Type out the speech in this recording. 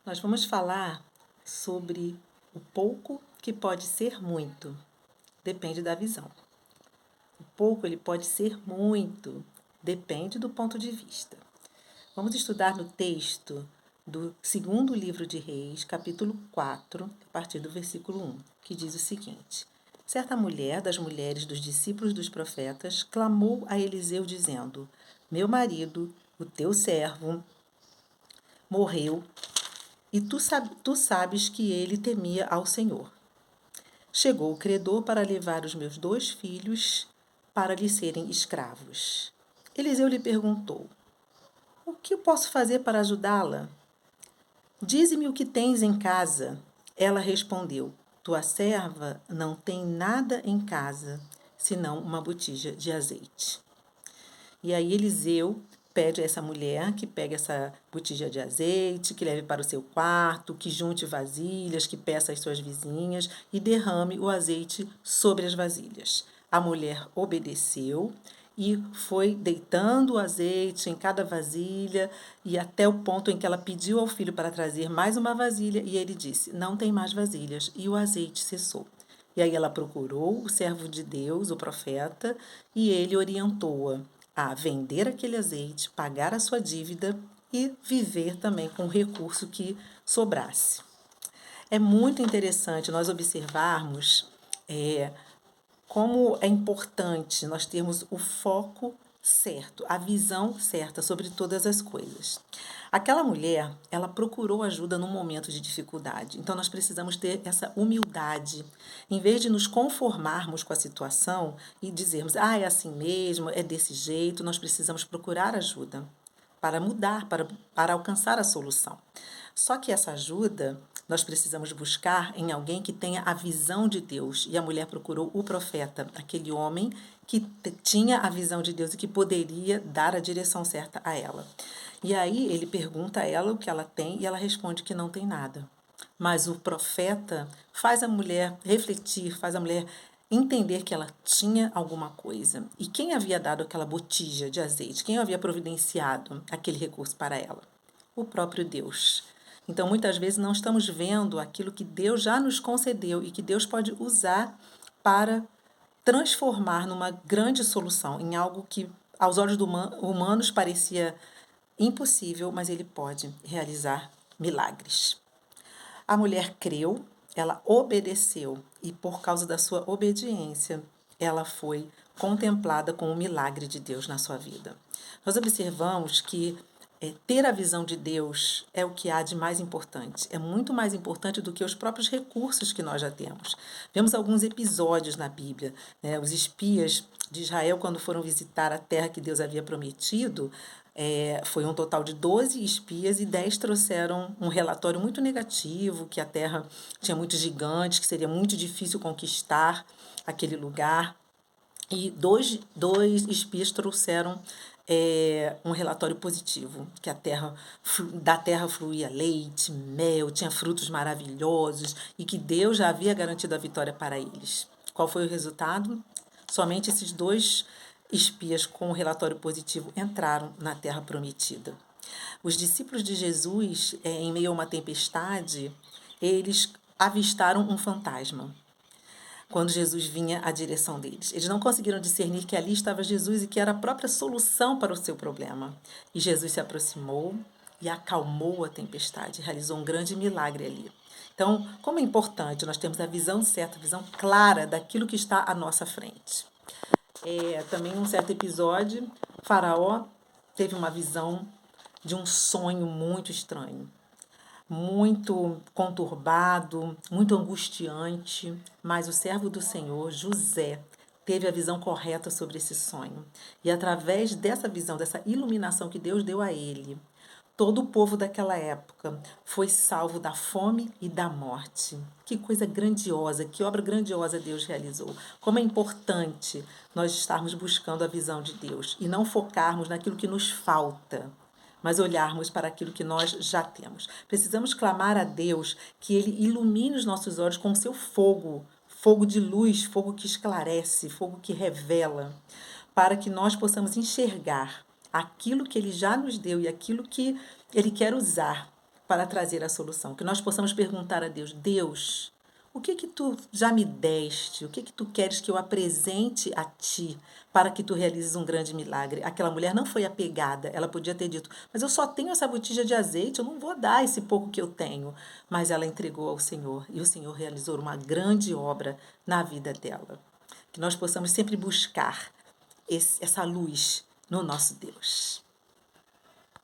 Nós vamos falar sobre o pouco que pode ser muito. Depende da visão. O pouco ele pode ser muito. Depende do ponto de vista. Vamos estudar no texto do segundo livro de Reis, capítulo 4, a partir do versículo 1, que diz o seguinte: Certa mulher das mulheres dos discípulos dos profetas clamou a Eliseu dizendo: Meu marido, o teu servo, morreu e tu sabes que ele temia ao Senhor. Chegou o credor para levar os meus 2 filhos para lhe serem escravos. Eliseu lhe perguntou: O que eu posso fazer para ajudá-la? Dize-me o que tens em casa. Ela respondeu: Tua serva não tem nada em casa, senão uma botija de azeite. E aí Eliseu pede a essa mulher que pegue essa botija de azeite, que leve para o seu quarto, que junte vasilhas, que peça às suas vizinhas e derrame o azeite sobre as vasilhas. A mulher obedeceu e foi deitando o azeite em cada vasilha e até o ponto em que ela pediu ao filho para trazer mais uma vasilha e ele disse: Não tem mais vasilhas, e o azeite cessou. E aí ela procurou o servo de Deus, o profeta, e ele orientou-a a vender aquele azeite, pagar a sua dívida e viver também com o recurso que sobrasse. É muito interessante nós observarmos como é importante nós termos o foco certo, a visão certa sobre todas as coisas. Aquela mulher, ela procurou ajuda num momento de dificuldade. Então nós precisamos ter essa humildade. Em vez de nos conformarmos com a situação e dizermos: "Ah, é assim mesmo, é desse jeito", nós precisamos procurar ajuda para mudar, para alcançar a solução. Só que essa ajuda nós precisamos buscar em alguém que tenha a visão de Deus. E a mulher procurou o profeta, aquele homem que tinha a visão de Deus e que poderia dar a direção certa a ela. E aí ele pergunta a ela o que ela tem e ela responde que não tem nada. Mas o profeta faz a mulher refletir, faz a mulher entender que ela tinha alguma coisa. E quem havia dado aquela botija de azeite? Quem havia providenciado aquele recurso para ela? O próprio Deus. Então, muitas vezes não estamos vendo aquilo que Deus já nos concedeu e que Deus pode usar para transformar numa grande solução, em algo que aos olhos humanos parecia impossível, mas ele pode realizar milagres. A mulher creu, ela obedeceu e por causa da sua obediência, ela foi contemplada com o milagre de Deus na sua vida. Nós observamos que ter a visão de Deus é o que há de mais importante. É muito mais importante do que os próprios recursos que nós já temos. Vemos alguns episódios na Bíblia, né? Os espias de Israel, quando foram visitar a terra que Deus havia prometido, foi um total de 12 espias e 10 trouxeram um relatório muito negativo, que a terra tinha muitos gigantes, que seria muito difícil conquistar aquele lugar. E dois espias trouxeram um relatório positivo, que da terra fluía leite, mel, tinha frutos maravilhosos e que Deus já havia garantido a vitória para eles. Qual foi o resultado? Somente esses 2 espias com o relatório positivo entraram na terra prometida. Os discípulos de Jesus, em meio a uma tempestade, eles avistaram um fantasma quando Jesus vinha à direção deles. Eles não conseguiram discernir que ali estava Jesus e que era a própria solução para o seu problema. E Jesus se aproximou e acalmou a tempestade, realizou um grande milagre ali. Então, como é importante nós termos a visão certa, a visão clara daquilo que está à nossa frente. Também um certo episódio, Faraó teve uma visão de um sonho muito estranho, muito conturbado, muito angustiante, mas o servo do Senhor, José, teve a visão correta sobre esse sonho. E através dessa visão, dessa iluminação que Deus deu a ele, todo o povo daquela época foi salvo da fome e da morte. Que coisa grandiosa, que obra grandiosa Deus realizou. Como é importante nós estarmos buscando a visão de Deus e não focarmos naquilo que nos falta, mas olharmos para aquilo que nós já temos. Precisamos clamar a Deus que Ele ilumine os nossos olhos com o seu fogo, fogo de luz, fogo que esclarece, fogo que revela, para que nós possamos enxergar aquilo que Ele já nos deu e aquilo que Ele quer usar para trazer a solução. Que nós possamos perguntar a Deus: Deus, o que que tu já me deste? O que que tu queres que eu apresente a ti para que tu realizes um grande milagre? Aquela mulher não foi apegada, ela podia ter dito: mas eu só tenho essa botija de azeite, eu não vou dar esse pouco que eu tenho. Mas ela entregou ao Senhor e o Senhor realizou uma grande obra na vida dela. Que nós possamos sempre buscar essa luz no nosso Deus.